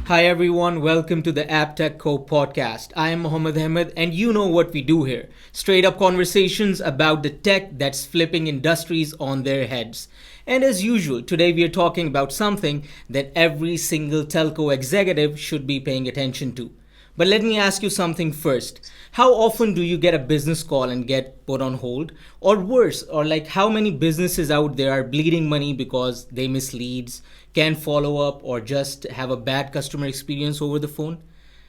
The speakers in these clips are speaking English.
Hi everyone, welcome to the AppTechCo Podcast. I am Mohammed Ahmed, and you know what we do here. Straight up conversations about the tech that's flipping industries on their heads. And as usual, today we are talking about something that every single telco executive should be paying attention to. But let me ask you something first. How often do you get a business call and get put on hold? Or worse, or like how many businesses out there are bleeding money because they miss leads, can't follow up, or just have a bad customer experience over the phone?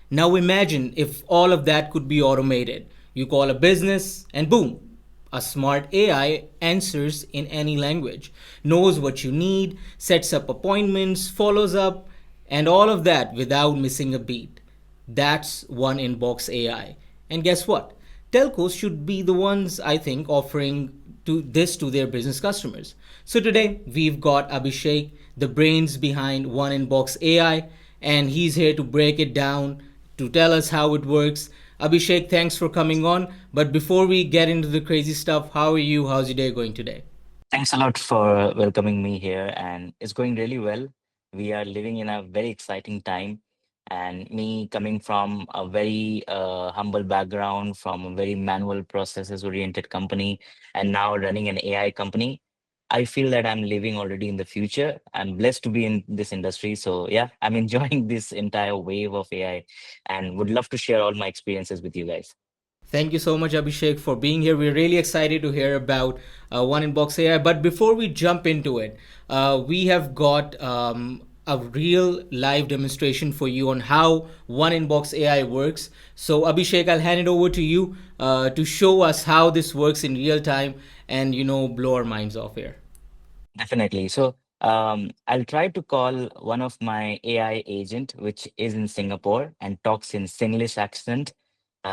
Now imagine if all of that could be automated. You call a business and boom, a smart AI answers in any language, knows what you need, sets up appointments, follows up, and all of that without missing a beat. That's OneInbox.AI. And guess what? Telcos should be the ones, I think, offering this to their business customers. So today we've got Abhishek, the brains behind OneInbox.AI, and he's here to break it down, to tell us how it works. Abhishek, thanks for coming on. But before we get into the crazy stuff, how are you? How's your day going today? Thanks a lot for welcoming me here, and it's going really well. We are living in a very exciting time, and me coming from a very humble background, from a very manual processes oriented company, and now running an AI company, I feel that I'm living already in the future. I'm blessed to be in this industry, so yeah, I'm enjoying this entire wave of AI, and would love to share all my experiences with you guys. Thank you so much, Abhishek, for being here. We're really excited to hear about One Inbox AI. But before we jump into it, we have got a real live demonstration for you on how One Inbox AI works. So, Abhishek, I'll hand it over to you to show us how this works in real time and, blow our minds off here. Definitely. So I'll try to call one of my AI agent, which is in Singapore and talks in Singlish accent,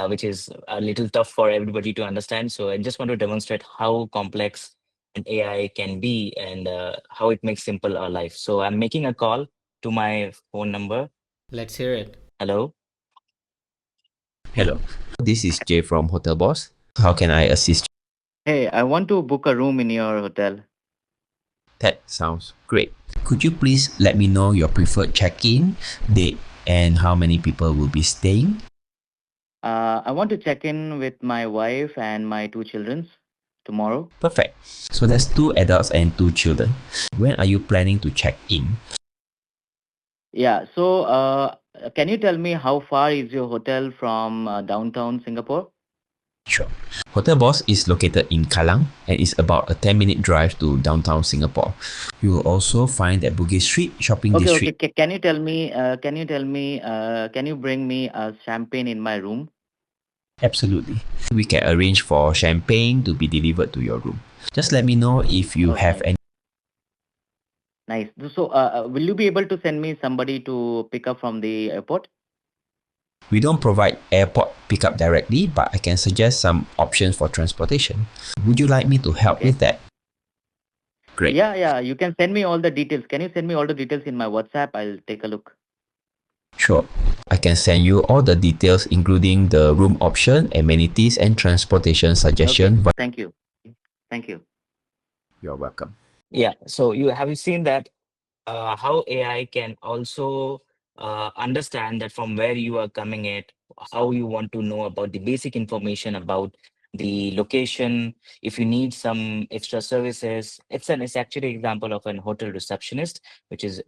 which is a little tough for everybody to understand. So I just want to demonstrate how complex an AI can be and how it makes simple our life. So I'm making a call to my phone number. Let's hear it. Hello. Hello, this is Jay from Hotel Boss. How can I assist you? Hey, I want to book a room in your hotel. That sounds great. Could you please let me know your preferred check-in date and how many people will be staying? I want to check in with my wife and my two children tomorrow. Perfect. So there's two adults and two children. When are you planning to check in? Yeah, so can you tell me how far is your hotel from downtown Singapore? Sure. Hotel Boss is located in Kallang and is about a 10-minute drive to downtown Singapore. You will also find that Bugis Street Shopping Okay. District. Can you tell me? Can you bring me a champagne in my room? Absolutely. We can arrange for champagne to be delivered to your room. Just let me know if you have Okay, any. nice. So, will you be able to send me somebody to pick up from the airport? We don't provide airport pickup directly, but I can suggest some options for transportation. Would you like me to help Okay. with that? Great. Yeah. You can send me all the details. Can you send me all the details in my WhatsApp? I'll take a look. Sure. I can send you all the details, including the room option, amenities, and transportation Okay. suggestion. Thank you. Thank you. You're welcome. Yeah. So you have you seen that how AI can also understand that from where you are coming at, how you want to know about the basic information about the location. If you need some extra services, it's actually example of an hotel receptionist, which is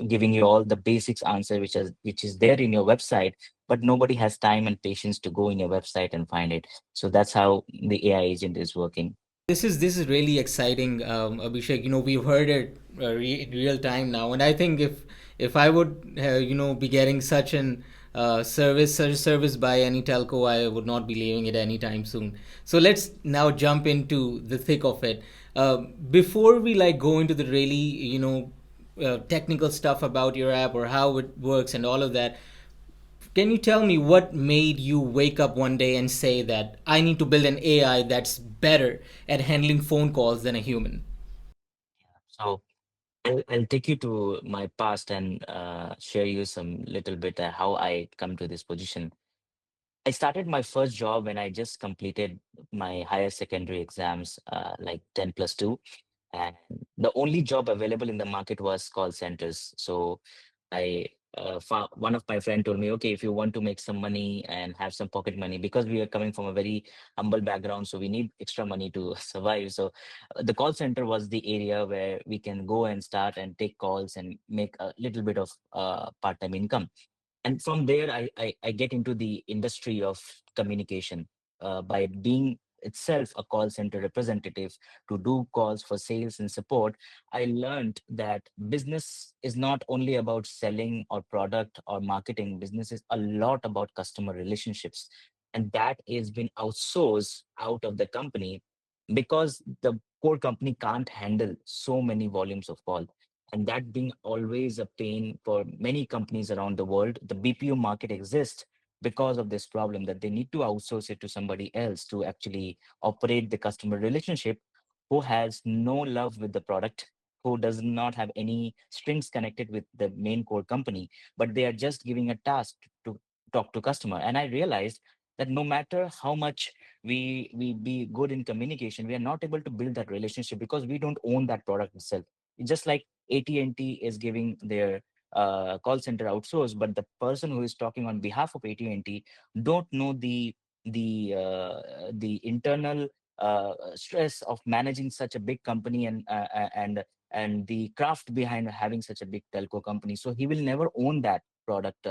giving you all the basics answer, which is there in your website, but nobody has time and patience to go in your website and find it. So that's how the AI agent is working. This is really exciting, Abhishek. We've heard it in real time now, and I think if I would be getting such a service by any telco, I would not be leaving it anytime soon. So let's now jump into the thick of it. Before we like go into the really technical stuff about your app or how it works and all of that, can you tell me what made you wake up one day and say that I need to build an AI that's better at handling phone calls than a human? So I'll take you to my past and share you some little bit how I come to this position. I started my first job when I just completed my higher secondary exams, like 10 plus 2. And the only job available in the market was call centers. So I one of my friend told me, okay, if you want to make some money and have some pocket money, because we are coming from a very humble background, so we need extra money to survive. So the call center was the area where we can go and start and take calls and make a little bit of part-time income. And from there I get into the industry of communication, by being itself a call center representative to do calls for sales and support. I learned that business is not only about selling or product or marketing. Business is a lot about customer relationships, and that is been outsourced out of the company because the core company can't handle so many volumes of call. And that being always a pain for many companies around the world. The BPO market exists because of this problem, that they need to outsource it to somebody else to actually operate the customer relationship, who has no love with the product, who does not have any strings connected with the main core company, but they are just giving a task to talk to customer. And I realized that no matter how much we be good in communication, we are not able to build that relationship because we don't own that product itself. It's just like AT&T is giving their call center outsource, but the person who is talking on behalf of AT&T don't know the internal stress of managing such a big company, and the craft behind having such a big telco company. So he will never own that product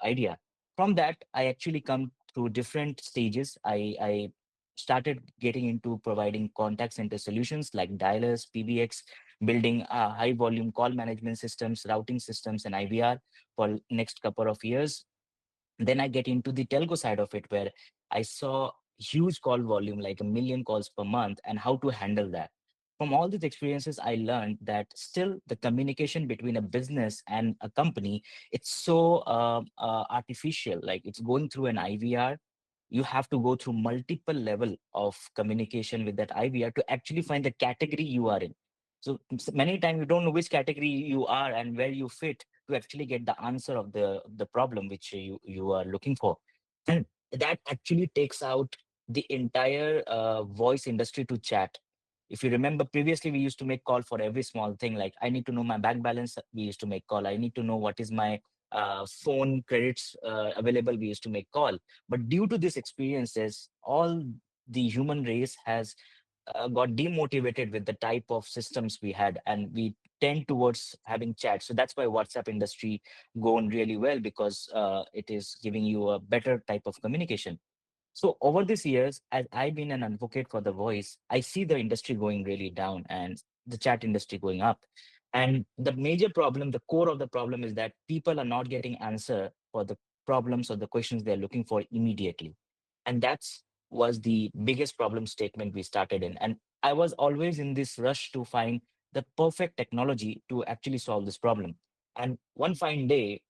idea. From that, I actually come through different stages. I started getting into providing contact center solutions like dialers, PBX, building high volume call management systems, routing systems, and IVR for next couple of years. Then I get into the telco side of it, where I saw huge call volume, like a million calls per month, and how to handle that. From all these experiences, I learned that still the communication between a business and a company, it's so artificial. Like it's going through an IVR. You have to go through multiple level of communication with that IVR to actually find the category you are in. So many times you don't know which category you are and where you fit to actually get the answer of the problem which you are looking for. And that actually takes out the entire voice industry to chat. If you remember, previously we used to make call for every small thing, like I need to know my bank balance, we used to make call. I need to know what is my phone credits available, we used to make call. But due to these experiences, all the human race has got demotivated with the type of systems we had, and we tend towards having chat. So that's why WhatsApp industry gone really well, because it is giving you a better type of communication. So over these years, as I've been an advocate for the voice, I see the industry going really down and the chat industry going up. And the major problem, the core of the problem, is that people are not getting answer for the problems or the questions they're looking for immediately. And that's was the biggest problem statement we started in. And I was always in this rush to find the perfect technology to actually solve this problem. And one fine day,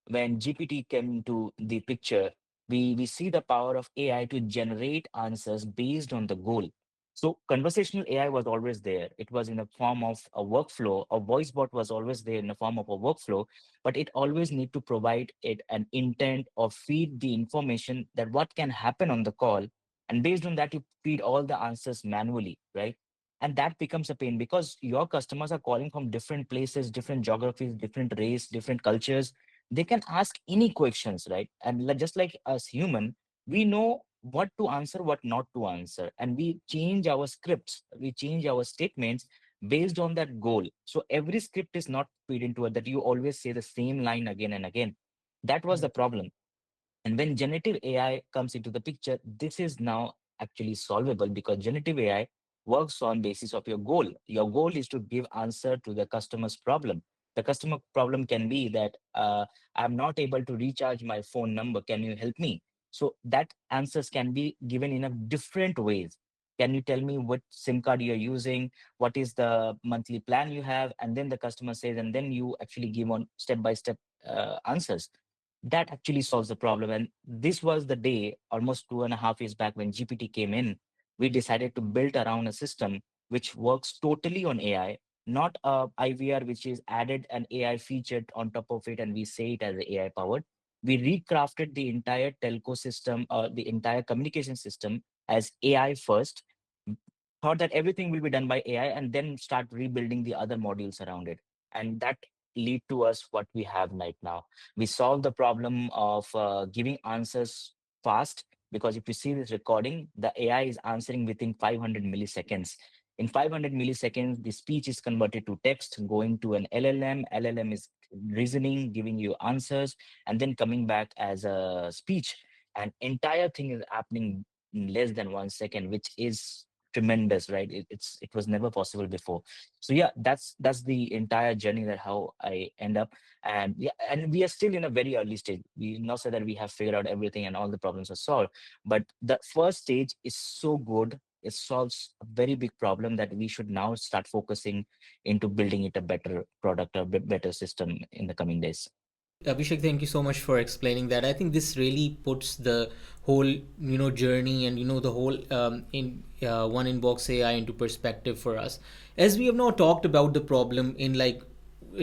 when GPT came into the picture, we see the power of AI to generate answers based on the goal. So conversational AI was always there. It was in the form of a workflow. A voice bot was always there in the form of a workflow, but it always need to provide it an intent or feed the information that what can happen on the call. And based on that, you feed all the answers manually, right? And that becomes a pain because your customers are calling from different places, different geographies, different race, different cultures. They can ask any questions, right? And just like us human, we know what to answer, what not to answer, and we change our scripts, we change our statements based on that goal. So every script is not feed into it that you always say the same line again and again. That was the problem. And when generative AI comes into the picture, this is now actually solvable because generative AI works on basis of your goal. Your goal is to give answer to the customer's problem. The customer problem can be that I'm not able to recharge my phone number. Can you help me? So that answers can be given in a different ways. Can you tell me what SIM card you're using? What is the monthly plan you have? And then the customer says, and then you actually give on step by step answers that actually solves the problem. And this was the day, almost 2.5 years back, when GPT came in. We decided to build around a system which works totally on AI, not a IVR, which is added an AI feature on top of it, and we say it as AI powered. We recrafted the entire telco system, the entire communication system as AI first, thought that everything will be done by AI, and then start rebuilding the other modules around it. And that lead to us what we have right now. We solve the problem of giving answers fast, because if you see this recording, the AI is answering within 500 milliseconds. In 500 milliseconds, the speech is converted to text, going to an LLM. LLM is reasoning, giving you answers, and then coming back as a speech. And entire thing is happening in less than 1 second, which is tremendous, right? It was never possible before. So yeah, that's the entire journey, that how I end up. And yeah, and we are still in a very early stage. We not say that we have figured out everything and all the problems are solved, but the first stage is so good. It solves a very big problem that we should now start focusing into building it a better product, a better system in the coming days. Abhishek, thank you so much for explaining that. I think this really puts the whole, journey and the whole in one inbox AI into perspective for us. As we have now talked about the problem in like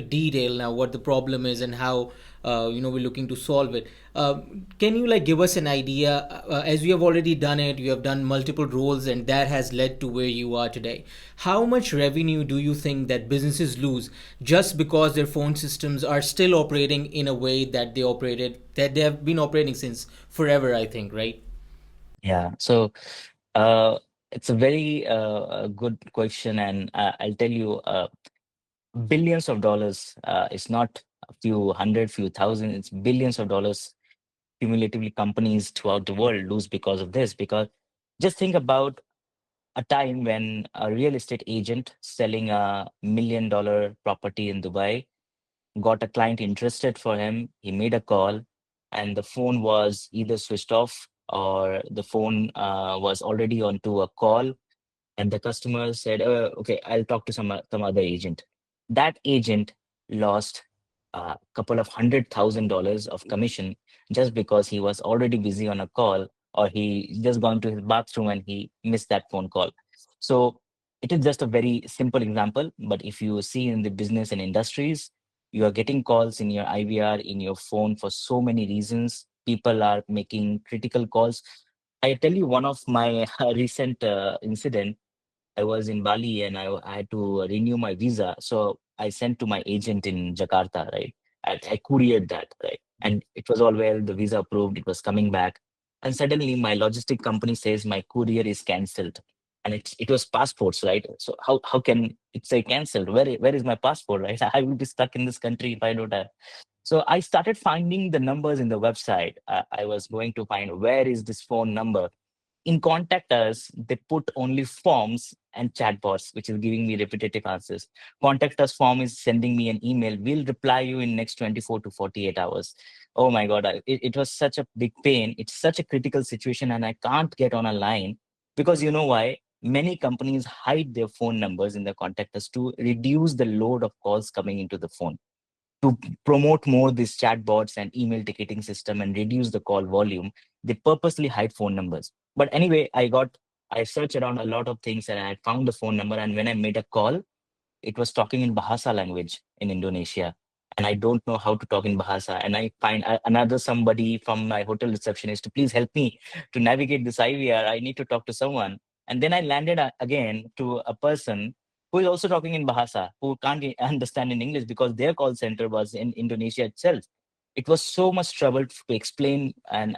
detail now, what the problem is and how we're looking to solve it. Can you like give us an idea? As you have already done it, you have done multiple roles, and that has led to where you are today. How much revenue do you think that businesses lose just because their phone systems are still operating in a way that they have been operating since forever? I think, right? Yeah. So uh, it's a very good question, and I'll tell you, billions of dollars. It's not a few hundred, few thousand. It's billions of dollars cumulatively companies throughout the world lose because of this. Because just think about a time when a real estate agent selling a $1 million property in Dubai got a client interested for him. He made a call, and the phone was either switched off, or the phone was already onto a call, and the customer said, "Okay, I'll talk to some other agent." That agent lost a couple of $100,000 of commission just because he was already busy on a call, or he just gone to his bathroom and he missed that phone call. So it is just a very simple example, but if you see in the business and industries, you are getting calls in your IVR, in your phone, for so many reasons. People are making critical calls. I tell you one of my recent incident. I was in Bali, and I had to renew my visa. So I sent to my agent in Jakarta, right? I couriered that, right? And it was all well, the visa approved, it was coming back. And suddenly my logistic company says my courier is cancelled. And it was passports, right? So how can it say cancelled? Where is my passport, right? I will be stuck in this country if I don't have. So I started finding the numbers in the website. I was going to find where is this phone number. In contact us, they put only forms and chatbots, which is giving me repetitive answers. Contact us form is sending me an email. We'll reply you in next 24 to 48 hours. Oh my God, it was such a big pain. It's such a critical situation, and I can't get on a line because you know why? Many companies hide their phone numbers in the contact us to reduce the load of calls coming into the phone, to promote more these chatbots and email ticketing system and reduce the call volume. They purposely hide phone numbers. But anyway, I searched around a lot of things, and I found the phone number. And when I made a call, it was talking in Bahasa language in Indonesia. And I don't know how to talk in Bahasa. And I find another somebody from my hotel receptionist to please help me to navigate this IVR. I need to talk to someone. And then I landed again to a person who is also talking in Bahasa, who can't understand in English because their call center was in Indonesia itself. It was so much trouble to explain and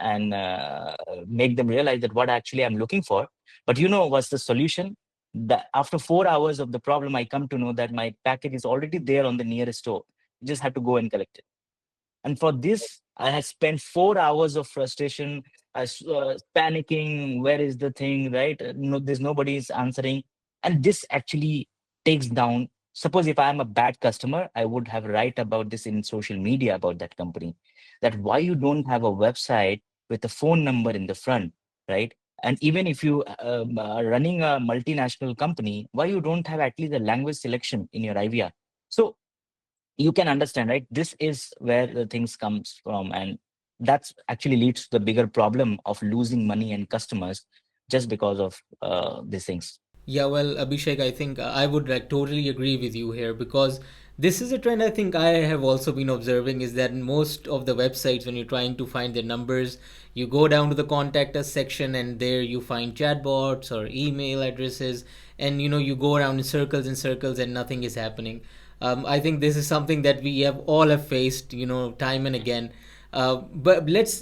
make them realize that what actually I'm looking for. But you know what's the solution? That after 4 hours of the problem, I come to know that my package is already there on the nearest store. You just have to go and collect it. And for this, I had spent 4 hours of frustration, panicking. Where is the thing, right? No, there's nobody is answering. And this actually takes down. Suppose if I'm a bad customer, I would have write about this in social media about that company. That why you don't have a website with a phone number in the front, right? And even if you are running a multinational company, why you don't have at least a language selection in your IVR? So you can understand, right? This is where the things comes from, and that's actually leads to the bigger problem of losing money and customers just because of these things. Yeah, well, Abhishek, I think I would like totally agree with you here, because this is a trend I think I have also been observing, is that in most of the websites, when you're trying to find their numbers, you go down to the contact us section, and there you find chatbots or email addresses, and you go around in circles and circles and nothing is happening. I think this is something that we have all have faced, time and again. But let's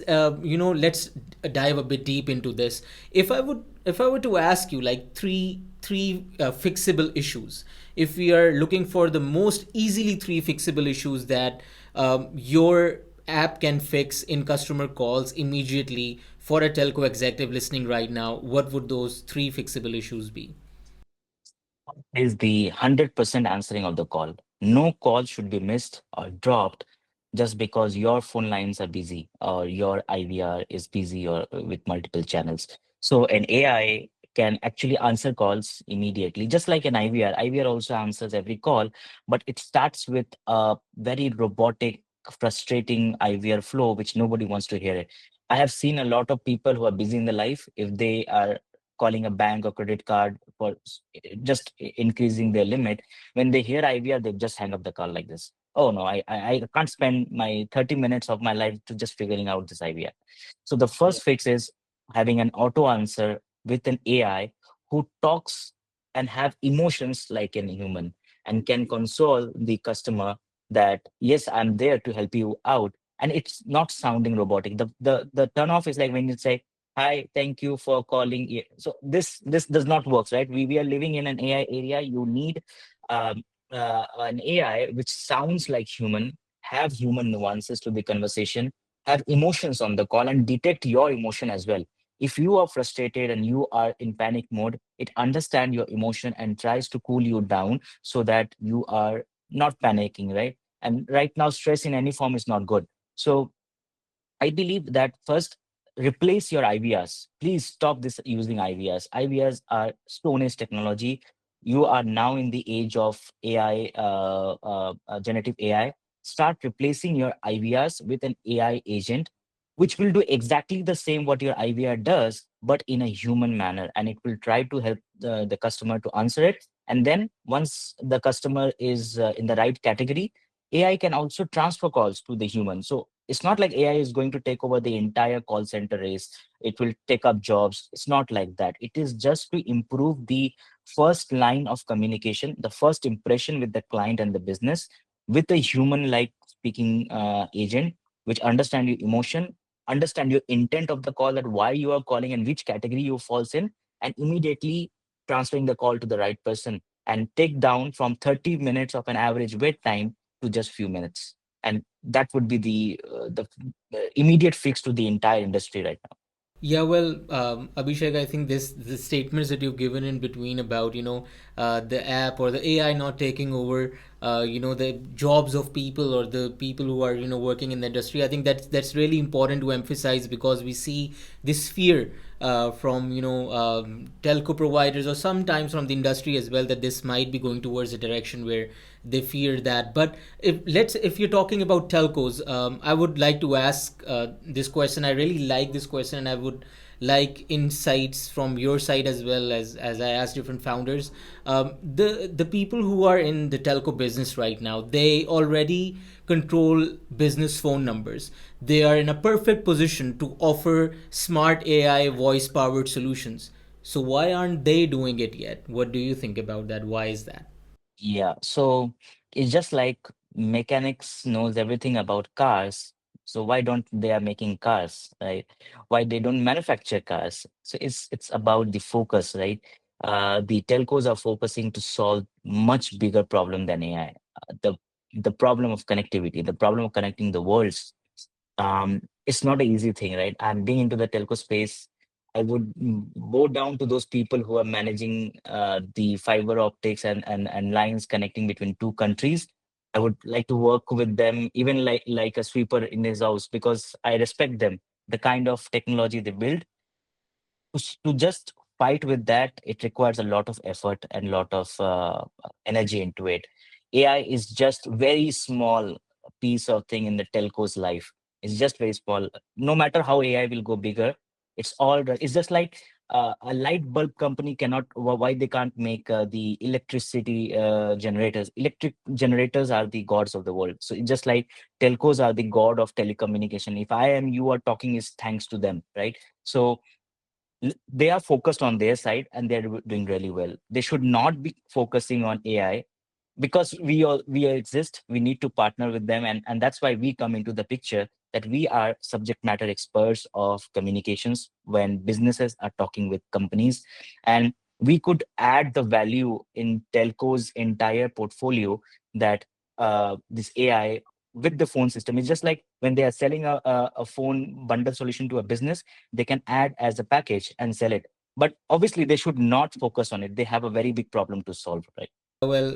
dive a bit deep into this. If I were to ask you like three fixable issues, if we are looking for the most easily three fixable issues that your app can fix in customer calls immediately for a telco executive listening right now, what would those three fixable issues be? Is the 100% answering of the call. No call should be missed or dropped just because your phone lines are busy or your IVR is busy or with multiple channels. So an AI can actually answer calls immediately, just like an IVR. IVR also answers every call, but it starts with a very robotic, frustrating IVR flow, which nobody wants to hear it. I have seen a lot of people who are busy in their life. If they are calling a bank or credit card for just increasing their limit, when they hear IVR, they just hang up the call like this. Oh no, I can't spend my 30 minutes of my life to just figuring out this IVR. So the first fix is having an auto answer with an AI who talks and have emotions like an human and can console the customer that yes, I'm there to help you out. And it's not sounding robotic. The turn off is like when you say, hi, thank you for calling. So this does not work, right? We are living in an AI area. You need um, an AI which sounds like human, have human nuances to the conversation, have emotions on the call, and detect your emotion as well. If you are frustrated and you are in panic mode, it understands your emotion and tries to cool you down so that you are not panicking, right? And right now, stress in any form is not good. So I believe that first, replace your IVRs. Please stop this using IVRs. IVRs are Stone Age technology. You are now in the age of AI, generative AI. Start replacing your IVRs with an AI agent, which will do exactly the same what your IVR does, but in a human manner. And it will try to help the customer to answer it. And then once the customer is in the right category, AI can also transfer calls to the human. So it's not like AI is going to take over the entire call center race. It will take up jobs. It's not like that. It is just to improve the first line of communication, the first impression with the client and the business with a human like speaking agent, which understand your emotion, understand your intent of the call, that why you are calling and which category you falls in, and immediately transferring the call to the right person and take down from 30 minutes of an average wait time to just few minutes. And that would be the immediate fix to the entire industry right now. Yeah, well, Abhishek, I think this the statements that you've given in between about the app or the AI not taking over the jobs of people or the people who are working in the industry. I think that's really important to emphasize because we see this fear from telco providers or sometimes from the industry as well that this might be going towards a direction where they fear that. But if you're talking about telcos, I would like to ask this question. I really like this question, and I would like insights from your side as well as I ask different founders. The people who are in the telco business right now, they already control business phone numbers. They are in a perfect position to offer smart AI voice powered solutions. So why aren't they doing it yet? What do you think about that? Why is that? Yeah, so it's just like mechanics knows everything about cars. So why don't they are making cars, right? Why they don't manufacture cars? So it's about the focus, right? The telcos are focusing to solve much bigger problem than AI. The problem of connectivity, the problem of connecting the worlds. It's not an easy thing, right? And being into the telco space, I would bow down to those people who are managing the fiber optics and lines connecting between two countries. I would like to work with them, even like a sweeper in his house, because I respect them, the kind of technology they build to just fight with that. It requires a lot of effort and lot of energy into it. AI is just very small piece of thing in the telco's life. It's just very small. No matter how AI will go bigger, it's just like a light bulb company cannot why they can't make the electricity generators. Electric generators are the gods of the world. So it's just like telcos are the god of telecommunication. If I am you are talking is thanks to them, right? So they are focused on their side and they're doing really well. They should not be focusing on AI. because we exist, we need to partner with them, and that's why we come into the picture, that we are subject matter experts of communications when businesses are talking with companies. And we could add the value in telco's entire portfolio, that this AI with the phone system is just like when they are selling a phone bundle solution to a business, they can add as a package and sell it. But obviously they should not focus on it, they have a very big problem to solve, right? Well,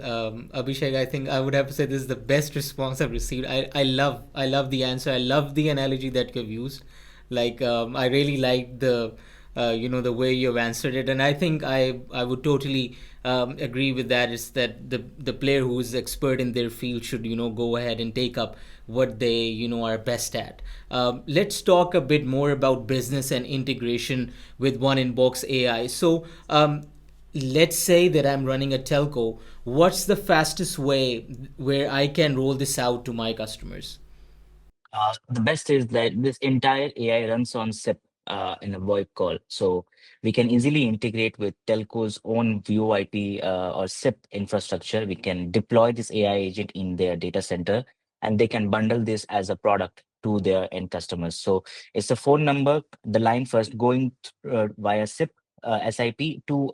Abhishek, I think I would have to say this is the best response I've received. I love the answer. I love the analogy that you've used. Like, I really like the, the way you've answered it, and I think I would totally agree with that. Is that the player who is expert in their field should, go ahead and take up what they, are best at. Let's talk a bit more about business and integration with OneInbox AI. So, let's say that I'm running a telco. What's the fastest way where I can roll this out to my customers? The best is that this entire AI runs on SIP in a VoIP call. So we can easily integrate with telco's own VoIP or SIP infrastructure. We can deploy this AI agent in their data center, and they can bundle this as a product to their end customers. So it's a phone number, the line first going via SIP. SIP to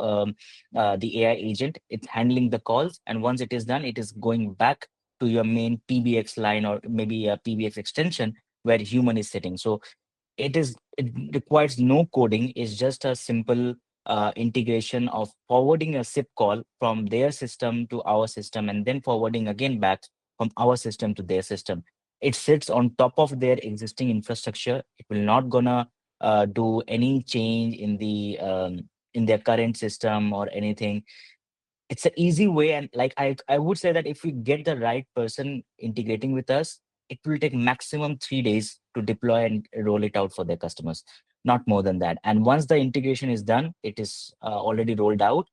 the AI agent. It's handling the calls, and once it is done, it is going back to your main PBX line or maybe a PBX extension where human is sitting. So it requires no coding. It's just a simple integration of forwarding a SIP call from their system to our system and then forwarding again back from our system to their system. It sits on top of their existing infrastructure. It will not gonna do any change in their current system or anything. It's an easy way, and like I would say that if we get the right person integrating with us, it will take maximum 3 days to deploy and roll it out for their customers, not more than that. And once the integration is done, it is already rolled out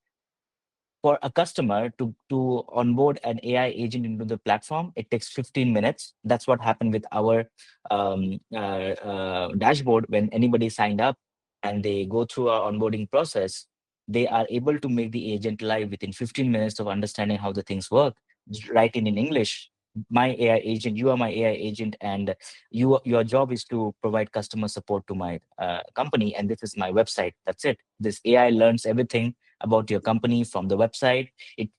for a customer to onboard an AI agent into the platform. It takes 15 minutes. That's what happened with our dashboard. When anybody signed up and they go through our onboarding process, they are able to make the agent live within 15 minutes of understanding how the things work. Just write in English. My AI agent, you are my AI agent, and your job is to provide customer support to my company, and this is my website. That's it. This AI learns everything about your company from the website. It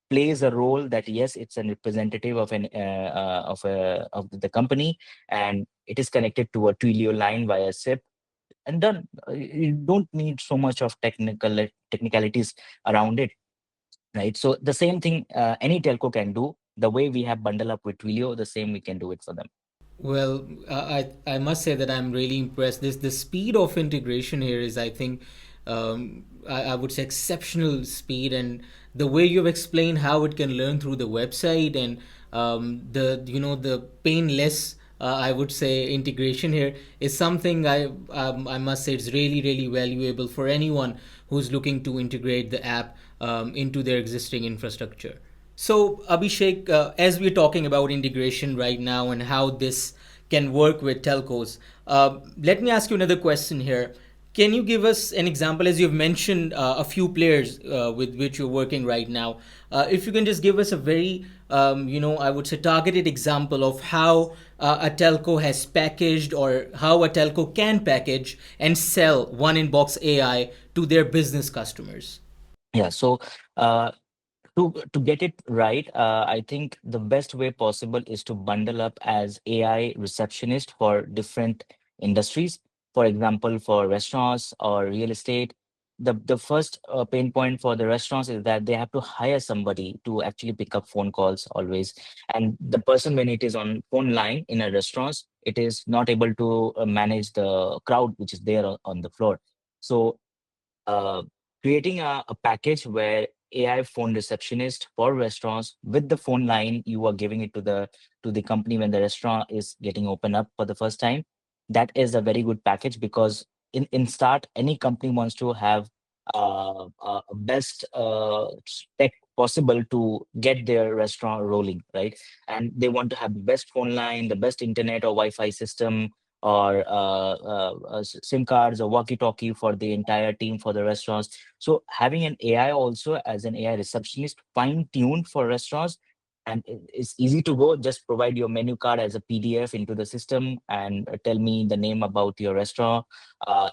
plays a role that yes, it's a representative of an of the company, and it is connected to a Twilio line via SIP, and done. You don't need so much of technicalities around it, right? So the same thing any telco can do. The way we have bundled up with Twilio, the same we can do it for them. Well, I must say that I'm really impressed. This the speed of integration here is, I think, I would say exceptional speed, and the way you've explained how it can learn through the website and the painless, I would say, integration here is something I must say it's really valuable for anyone who's looking to integrate the app into their existing infrastructure. So, Abhishek, as we're talking about integration right now and how this can work with telcos, let me ask you another question here. Can you give us an example, as you've mentioned a few players with which you're working right now? If you can just give us a very, I would say, targeted example of how a telco has packaged or how a telco can package and sell OneInbox AI to their business customers. Yeah. So to get it right, I think the best way possible is to bundle up as AI receptionist for different industries. For example, for restaurants or real estate, the first pain point for the restaurants is that they have to hire somebody to actually pick up phone calls always, and the person, when it is on phone line in a restaurant, it is not able to manage the crowd which is there on the floor. So uh, creating a package where AI phone receptionist for restaurants with the phone line, you are giving it to the company when the restaurant is getting open up for the first time. That is a very good package, because in start any company wants to have best tech possible to get their restaurant rolling, right? And they want to have the best phone line, the best internet or Wi-Fi system, or SIM cards or walkie-talkie for the entire team for the restaurants. So having an AI also as an AI receptionist fine-tuned for restaurants, and it's easy to go. Just provide your menu card as a PDF into the system and tell me the name about your restaurant.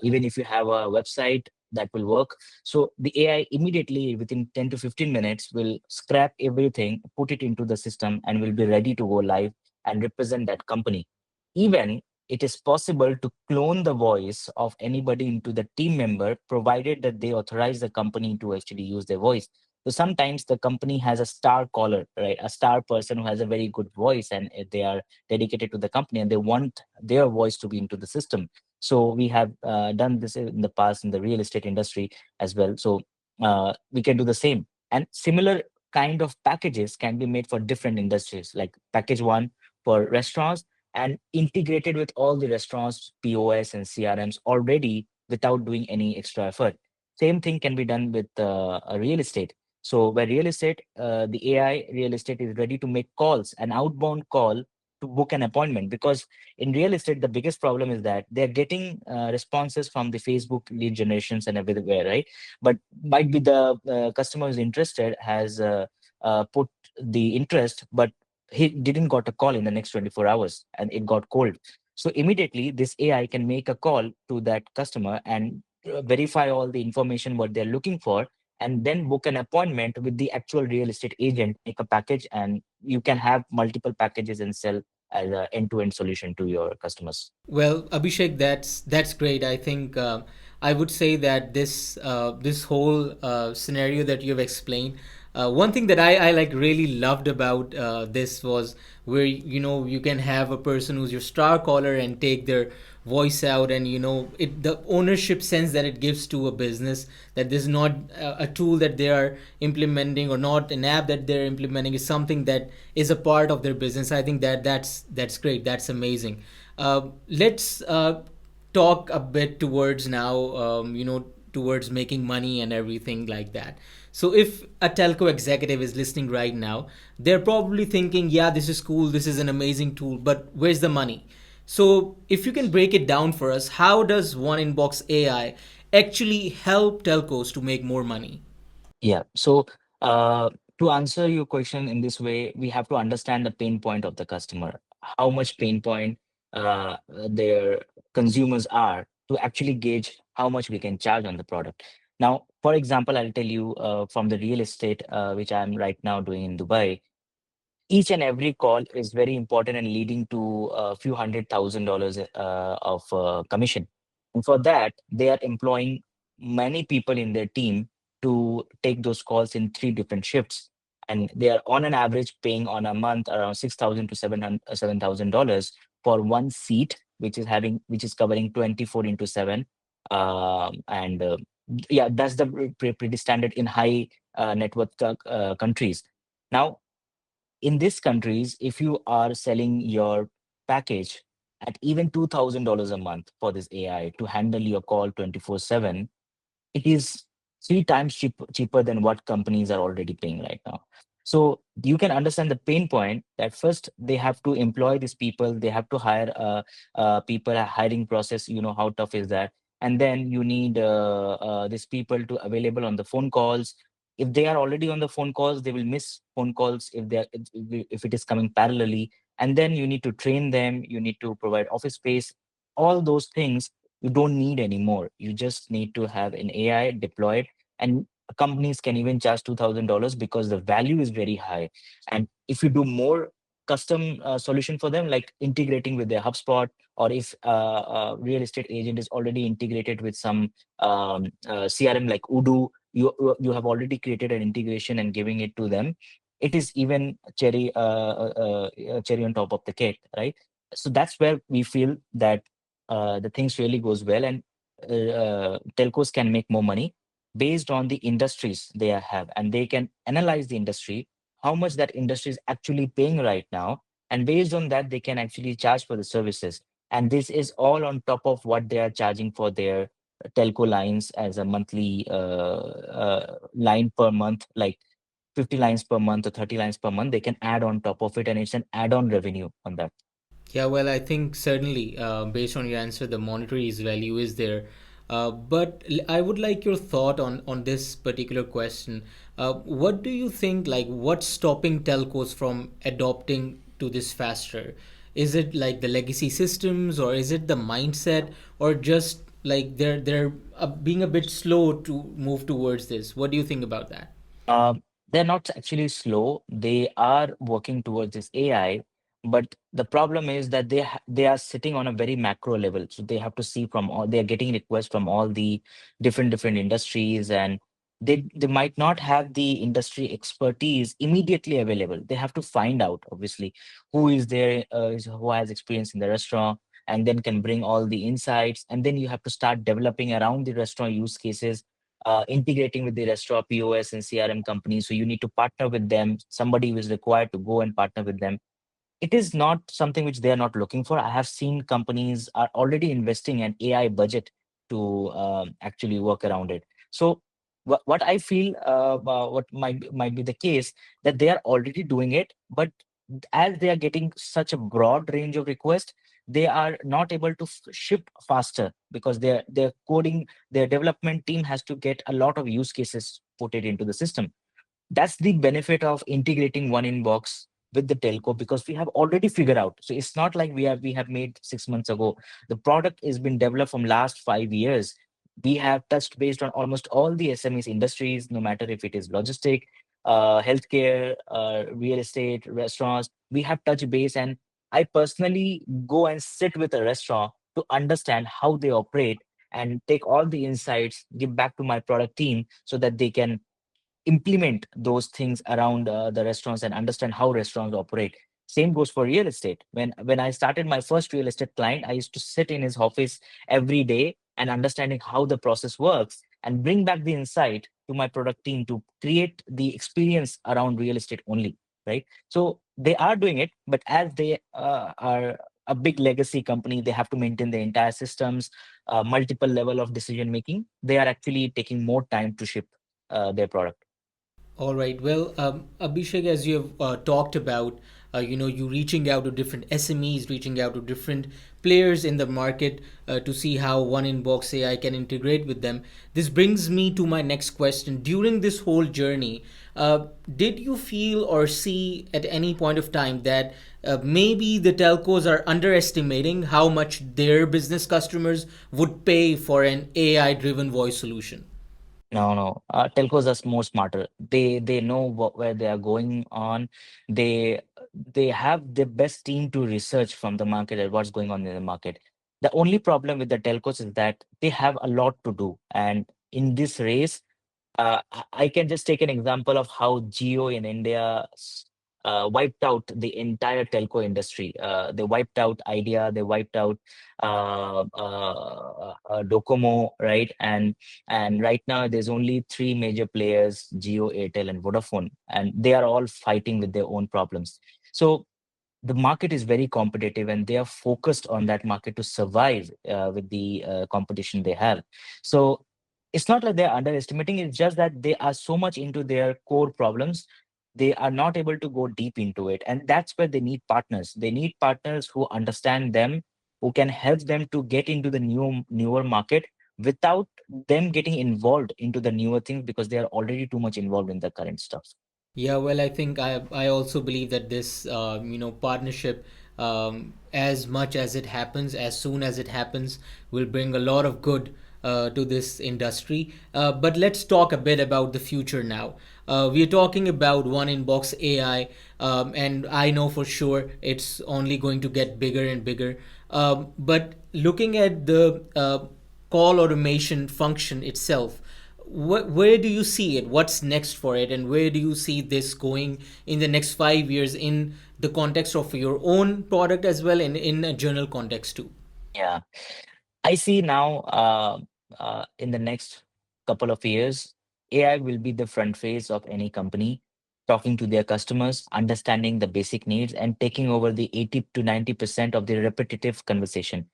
Even if you have a website, that will work. So the AI immediately within 10 to 15 minutes will scrap everything, put it into the system, and will be ready to go live and represent that company. Even it is possible to clone the voice of anybody into the team member, provided that they authorize the company to actually use their voice. So sometimes the company has a star caller, right? A star person who has a very good voice, and they are dedicated to the company and they want their voice to be into the system. So we have done this in the past in the real estate industry as well. So we can do the same. And similar kind of packages can be made for different industries, like package one for restaurants and integrated with all the restaurants, POS and CRMs already without doing any extra effort. Same thing can be done with a real estate. So where real estate, the AI real estate is ready to make calls, an outbound call to book an appointment, because in real estate the biggest problem is that they're getting responses from the Facebook lead generations and everywhere, right? But might be the customer who's interested has put the interest, but he didn't got a call in the next 24 hours and it got cold. So immediately this AI can make a call to that customer and verify all the information what they're looking for, and then book an appointment with the actual real estate agent, make a package, and you can have multiple packages and sell as an end-to-end solution to your customers. Well, Abhishek, that's great. I think I would say that this whole scenario that you've explained, one thing that I like really loved about this was where you can have a person who's your star caller and take their voice out, and the ownership sense that it gives to a business, that this is not a tool that they are implementing, or not an app that they're implementing, is something that is a part of their business. I think that's great. That's amazing. Let's talk a bit towards now, towards making money and everything like that. So, if a telco executive is listening right now, they're probably thinking, yeah, this is cool, this is an amazing tool, but where's the money? So, if you can break it down for us, how does OneInbox AI actually help telcos to make more money? Yeah. So uh, to answer your question in this way, we have to understand the pain point of the customer, how much pain point their consumers are, to actually gauge how much we can charge on the product. Now, for example, I'll tell you from the real estate, which I'm right now doing in Dubai. Each and every call is very important and leading to a few $100,000 of commission. And for that, they are employing many people in their team to take those calls in three different shifts. And they are on an average paying on a month around 6,000 to $7,000 for one seat, which is covering 24 into 7. And yeah, that's the pretty standard in high net worth countries. Now, in these countries, if you are selling your package at even $2,000 a month for this AI to handle your call 24/7, it is three times cheaper than what companies are already paying right now. So you can understand the pain point that first they have to employ these people, they have to hire people, a hiring process, how tough is that? And then you need these people to available on the phone calls. If they are already on the phone calls, they will miss phone calls if it is coming parallelly. And then you need to train them, you need to provide office space, all those things you don't need anymore. You just need to have an AI deployed, and companies can even charge $2,000 because the value is very high. And if you do more custom solution for them, like integrating with their HubSpot, or if a real estate agent is already integrated with some CRM like Udo, you have already created an integration and giving it to them. It is even cherry on top of the cake, right? So that's where we feel that the things really goes well, and telcos can make more money based on the industries they have, and they can analyze the industry, how much that industry is actually paying right now, and based on that they can actually charge for the services. And this is all on top of what they are charging for their telco lines as a monthly line per month, like 50 lines per month or 30 lines per month. They can add on top of it, and it's an add-on revenue on that. Yeah, well, I think certainly, based on your answer, the monetary value is there. But I would like your thought on this particular question. What do you think, like, what's stopping telcos from adopting to this faster? Is it like the legacy systems, or is it the mindset, or just like they're being a bit slow to move towards this? What do you think about that? Um, they're not actually slow. They are working towards this AI, but the problem is that they are sitting on a very macro level. So they have to see from all. They are getting requests from all the different industries, and they might not have the industry expertise immediately available. They have to find out, obviously, who is there, who has experience in the restaurant, and then can bring all the insights. And then you have to start developing around the restaurant use cases, integrating with the restaurant POS and CRM companies. So you need to partner with them. Somebody who is required to go and partner with them. It is not something which they are not looking for. I have seen companies are already investing an AI budget to actually work around it. So what I feel, what might be the case, that they are already doing it, but as they are getting such a broad range of requests, they are not able to ship faster because their coding, their development team has to get a lot of use cases put it into the system. That's the benefit of integrating one inbox with the telco, because we have already figured out. So it's not like we have made 6 months ago. The product has been developed from last 5 years. We have touched based on almost all the SMEs industries, no matter if it is logistic, healthcare, real estate, restaurants. We have touched base, and I personally go and sit with a restaurant to understand how they operate and take all the insights, give back to my product team so that they can implement those things around the restaurants and understand how restaurants operate. Same goes for real estate. When I started my first real estate client, I used to sit in his office every day and understanding how the process works and bring back the insight to my product team to create the experience around real estate only, right? So they are doing it, but as they are a big legacy company, they have to maintain the entire systems, multiple level of decision making. They are actually taking more time to ship their product. All right. Well, Abhishek, as you have talked about, you reaching out to different SMEs, reaching out to different players in the market to see how One Inbox AI can integrate with them. This brings me to my next question. During this whole journey, did you feel or see at any point of time that maybe the telcos are underestimating how much their business customers would pay for an AI-driven voice solution? No, no. Telcos are more smarter. They know where they are going on. They they have the best team to research from the market and what's going on in the market. The only problem with the telcos is that they have a lot to do, and in this race, I can just take an example of how Jio in India wiped out the entire telco industry. They wiped out Idea, they wiped out Docomo, right? And right now there's only three major players: Jio, Airtel, and Vodafone, and they are all fighting with their own problems. So the market is very competitive, and they are focused on that market to survive with the competition they have. So it's not like they're underestimating, it's just that they are so much into their core problems, they are not able to go deep into it. And that's where they need partners. They need partners who understand them, who can help them to get into the newer market without them getting involved into the newer things, because they are already too much involved in the current stuff. Yeah, well, I think I also believe that this partnership, as much as it happens, as soon as it happens, will bring a lot of good to this industry. But let's talk a bit about the future now. We are talking about One Inbox AI, and I know for sure it's only going to get bigger and bigger. But looking at the call automation function itself, where do you see it? What's next for it, and where do you see this going in the next 5 years in the context of your own product as well, and in a general context too? Yeah. I see now, in the next couple of years, AI will be the front face of any company, talking to their customers, understanding the basic needs, and taking over the 80 to 90% of the repetitive conversation.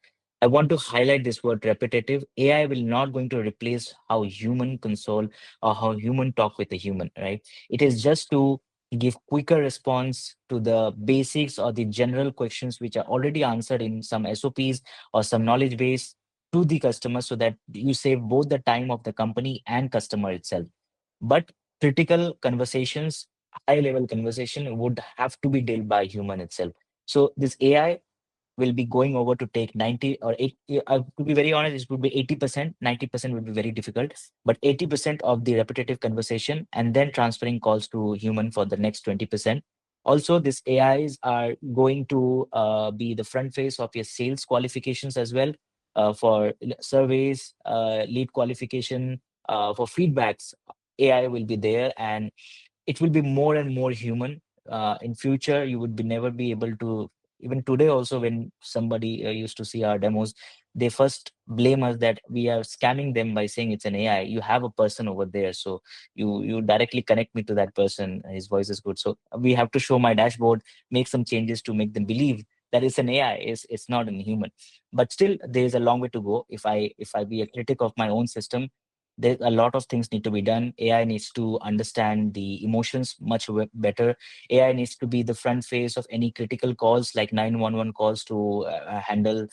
I want to highlight this word repetitive. AI will not going to replace how human console or how human talk with a human, right? It is just to give quicker response to the basics or the general questions which are already answered in some SOPs or some knowledge base to the customer, so that you save both the time of the company and customer itself. But critical conversations, high level conversation would have to be dealt by human itself. So this AI will be going over to take 90 or 80, to be very honest, it would be 80%. 90% would be very difficult, but 80% of the repetitive conversation, and then transferring calls to human for the next 20%. Also, these AIs are going to be the front face of your sales qualifications as well, for surveys, lead qualification, for feedbacks. AI will be there, and it will be more and more human. In future, you would be never be able to, even today also, when somebody used to see our demos, they first blame us that we are scamming them by saying it's an AI. You have a person over there, so you directly connect me to that person. His voice is good, so we have to show my dashboard, make some changes to make them believe that it's an AI. It's not a human. But still, there is a long way to go. If I be a critic of my own system, there's a lot of things need to be done. AI needs to understand the emotions much better. AI needs to be the front face of any critical calls like 911 calls to handle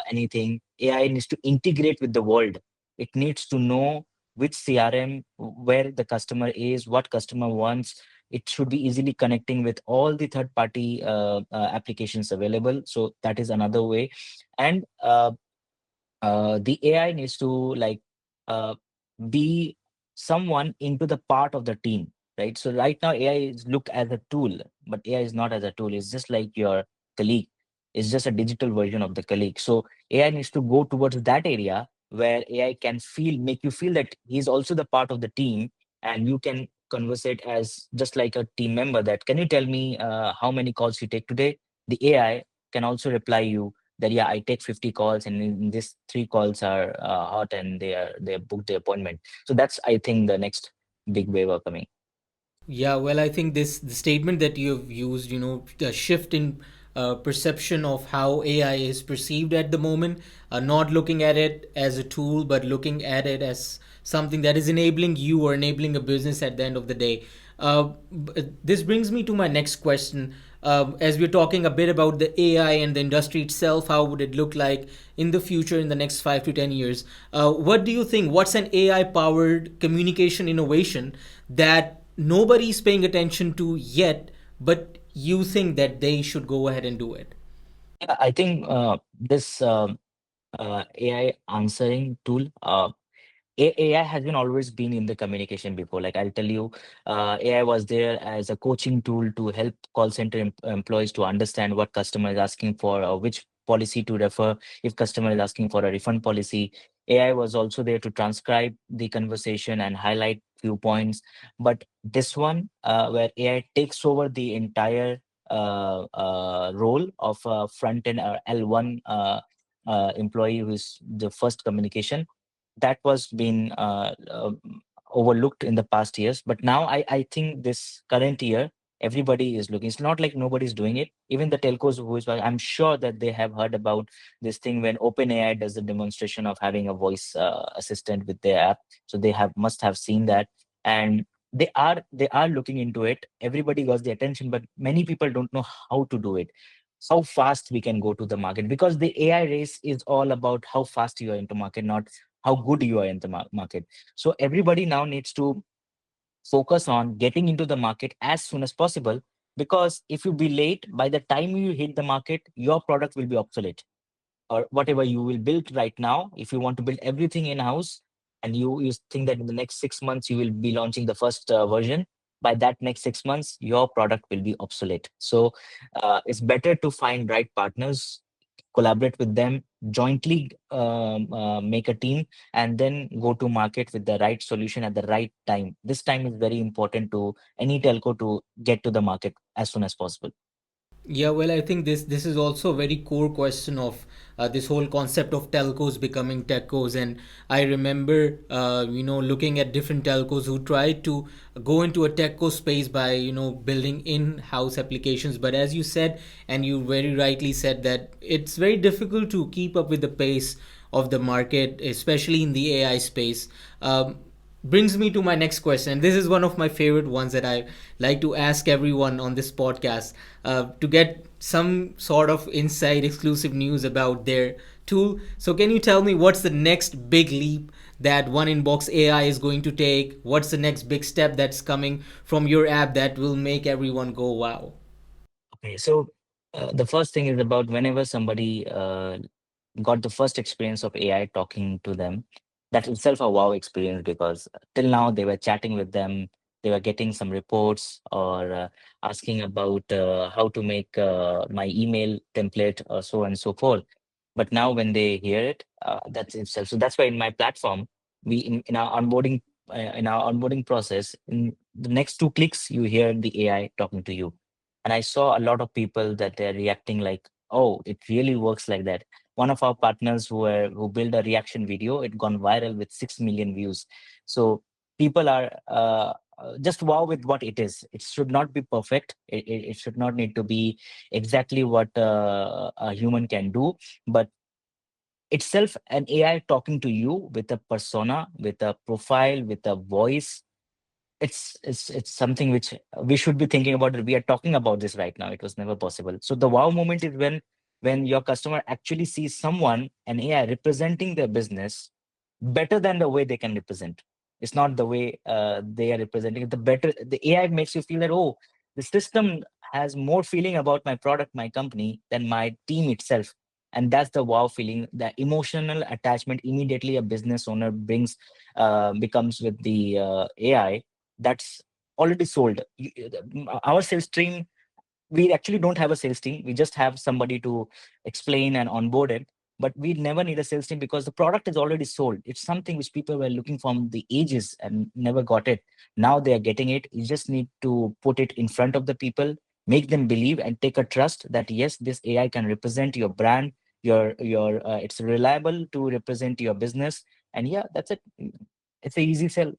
anything. AI needs to integrate with the world. It needs to know which CRM, where the customer is, what customer wants. It should be easily connecting with all the third party applications available. So that is another way. And the AI needs to like uh, be someone into the part of the team, right? So right now AI is looked as a tool, but AI is not as a tool. It's just like your colleague. It's just a digital version of the colleague. So AI needs to go towards that area where AI can make you feel that he's also the part of the team, and you can conversate as just like a team member. That can you tell me how many calls you take today? The AI can also reply you that yeah, I take 50 calls, and in this three calls are hot, and they booked the appointment. So that's, I think, the next big wave are coming. Yeah, well, I think this the statement that you've used, the shift in perception of how AI is perceived at the moment, not looking at it as a tool, but looking at it as something that is enabling you or enabling a business at the end of the day. This brings me to my next question. As we're talking a bit about the AI and the industry itself, how would it look like in the future in the next 5 to 10 years? What do you think? What's an AI powered communication innovation that nobody's paying attention to yet, but you think that they should go ahead and do it? Yeah, I think this AI answering tool, AI has been always been in the communication before. Like I'll tell you, AI was there as a coaching tool to help call center employees to understand what customer is asking for, or which policy to refer if customer is asking for a refund policy. AI was also there to transcribe the conversation and highlight few points. But this one, where AI takes over the entire role of front end or L1 employee, who is the first communication, that was been overlooked in the past years. But now I think this current year, everybody is looking. It's not like nobody's doing it. Even the telcos, I'm sure that they have heard about this thing when OpenAI does the demonstration of having a voice assistant with their app. So they have must have seen that, and they are looking into it. Everybody got the attention, but many people don't know how to do it, how fast we can go to the market, because the AI race is all about how fast you are into market, not how good you are in the market. So everybody now needs to focus on getting into the market as soon as possible, because if you be late, by the time you hit the market, your product will be obsolete. Or whatever you will build right now, if you want to build everything in house, and you think that in the next 6 months you will be launching the first version, by that next 6 months your product will be obsolete. So it's better to find right partners, collaborate with them, jointly make a team, and then go to market with the right solution at the right time. This time is very important to any telco to get to the market as soon as possible. Yeah, well, I think this is also a very core question of this whole concept of telcos becoming techcos. And I remember, looking at different telcos who tried to go into a techco space by building in-house applications. But as you said, and you very rightly said, that it's very difficult to keep up with the pace of the market, especially in the AI space. brings me to my next question. This is one of my favorite ones that I like to ask everyone on this podcast to get some sort of inside exclusive news about their tool. So, can you tell me what's the next big leap that OneInbox AI is going to take? What's the next big step that's coming from your app that will make everyone go wow? Okay, so the first thing is about whenever somebody got the first experience of AI talking to them, that itself a wow experience, because till now they were chatting with them, they were getting some reports or asking about how to make my email template or so and so forth. But now when they hear it, that's itself. So that's why in my platform, we in our onboarding process, in the next two clicks, you hear the AI talking to you. And I saw a lot of people that they're reacting like, oh, it really works like that. One of our partners who built a reaction video, it gone viral with 6 million views. So people are just wow with what it is. It should not be perfect. It should not need to be exactly what a human can do, but itself an AI talking to you with a persona, with a profile, with a voice. It's something which we should be thinking about it. We are talking about this right now. It was never possible. So the wow moment is when your customer actually sees someone, an AI representing their business better than the way they can represent. It's not the way they are representing it. The better the AI makes you feel that, oh, the system has more feeling about my product, my company, than my team itself. And that's the wow feeling, the emotional attachment immediately a business owner brings, becomes with the AI. That's already sold. Our sales team, we actually don't have a sales team. We just have somebody to explain and onboard it. But we never need a sales team because the product is already sold. It's something which people were looking from the ages and never got it. Now they are getting it. You just need to put it in front of the people, make them believe and take a trust that yes, this AI can represent your brand. Your it's reliable to represent your business. And yeah, that's it. It's a easy sell.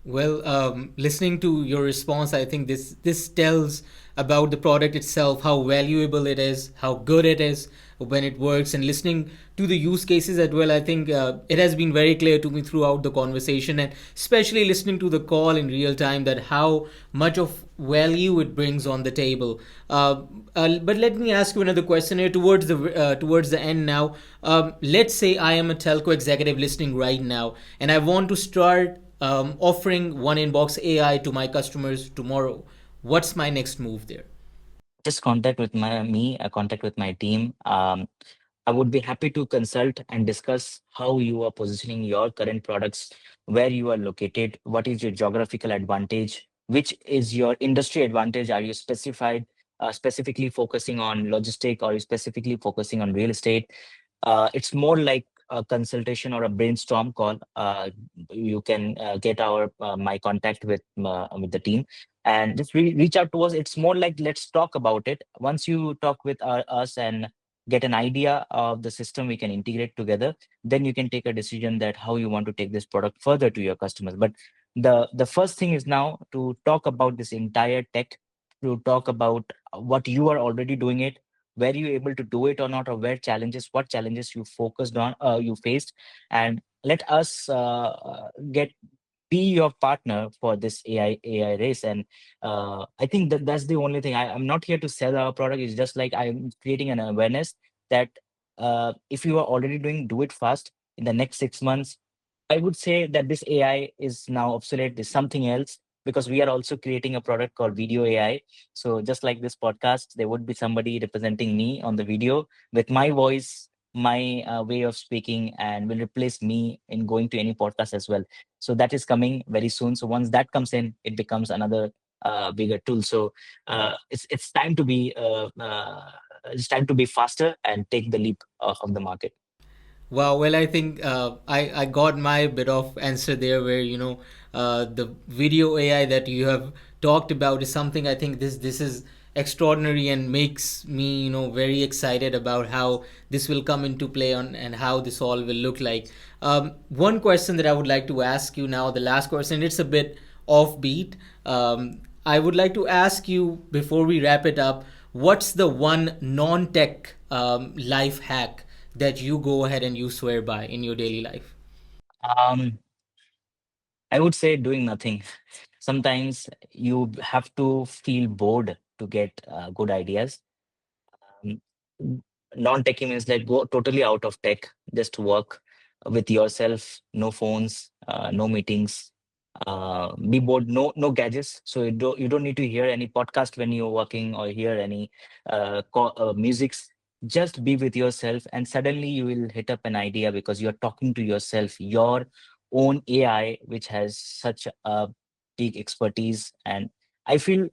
Well, listening to your response, I think this tells about the product itself, how valuable it is, how good it is when it works, and listening to the use cases as well. I think it has been very clear to me throughout the conversation, and especially listening to the call in real time, that how much of value it brings on the table. But let me ask you another question here towards the end now. Let's say I am a telco executive listening right now, and I want to start offering One Inbox AI to my customers tomorrow. What's my next move there? Just contact with contact with my team. I would be happy to consult and discuss how you are positioning your current products, where you are located, what is your geographical advantage, which is your industry advantage. Are you specifically focusing on logistic, or are you specifically focusing on real estate? It's more like a consultation or a brainstorm call. You can get our my contact with the team and just reach out to us. It's more like let's talk about it. Once you talk with us and get an idea of the system we can integrate together, then you can take a decision that how you want to take this product further to your customers. But the first thing is now to talk about this entire tech, to talk about what you are already doing it, were you able to do it or not, or what challenges you focused on, you faced, and let us get be your partner for this AI race. And I think that that's the only thing. I'm not here to sell our product. It's just like I'm creating an awareness that if you are already doing, do it fast. In the next 6 months, I would say that this AI is now obsolete. There's something else, because we are also creating a product called Video AI. So just like this podcast, there would be somebody representing me on the video with my voice, my way of speaking, and will replace me in going to any podcast as well. So that is coming very soon. So once that comes in, it becomes another bigger tool. So it's time to be faster and take the leap of the market. Wow, well, I think I got my bit of answer there, where the video AI that you have talked about is something. I think this is extraordinary and makes me very excited about how this will come into play on and how this all will look like. One question that I would like to ask you now, the last question, it's a bit offbeat. I would like to ask you before we wrap it up, what's the one non-tech life hack that you go ahead and you swear by in your daily life? Um, I would say doing nothing. Sometimes you have to feel bored to get good ideas. Um, Non-techie means like go totally out of tech, just work with yourself, no phones, no meetings, be bored, no gadgets. So you don't need to hear any podcast when you're working or hear any musics. Just be with yourself, and suddenly you will hit up an idea because you're talking to yourself, your own AI, which has such a big expertise. And I feel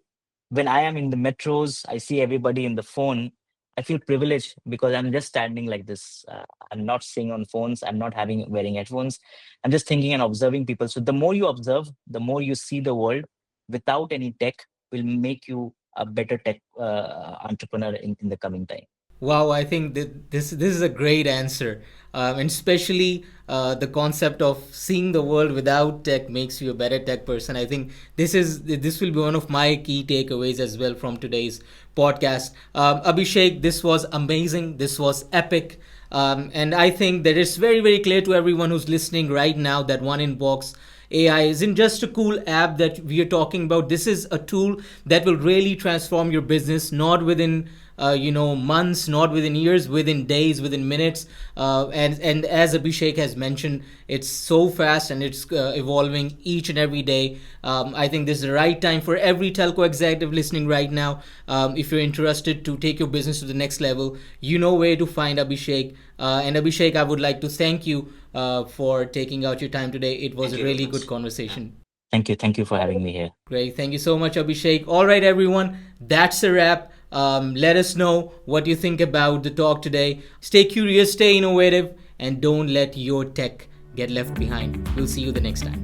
when I am in the metros, I see everybody in the phone. I feel privileged because I'm just standing like this. I'm not seeing on phones. I'm not having wearing headphones. I'm just thinking and observing people. So the more you observe, the more you see the world without any tech will make you a better tech entrepreneur in the coming time. Wow, I think that this is a great answer, and especially the concept of seeing the world without tech makes you a better tech person. I think this will be one of my key takeaways as well from today's podcast. Abhishek, this was amazing. This was epic. And I think that it's very, very clear to everyone who's listening right now that OneInbox AI isn't just a cool app that we are talking about. This is a tool that will really transform your business, not within months, not within years, within days, within minutes. And as Abhishek has mentioned, it's so fast and it's evolving each and every day. I think this is the right time for every telco executive listening right now. If you're interested to take your business to the next level, you know where to find Abhishek. And Abhishek, I would like to thank you for taking out your time today. It was Thank a you, really good Rutgers. conversation. Thank you. Thank you for having me here. Great. Thank you so much, Abhishek. All right, everyone. That's a wrap. Let us know what you think about the talk today. Stay curious, stay innovative, and don't let your tech get left behind. We'll see you the next time.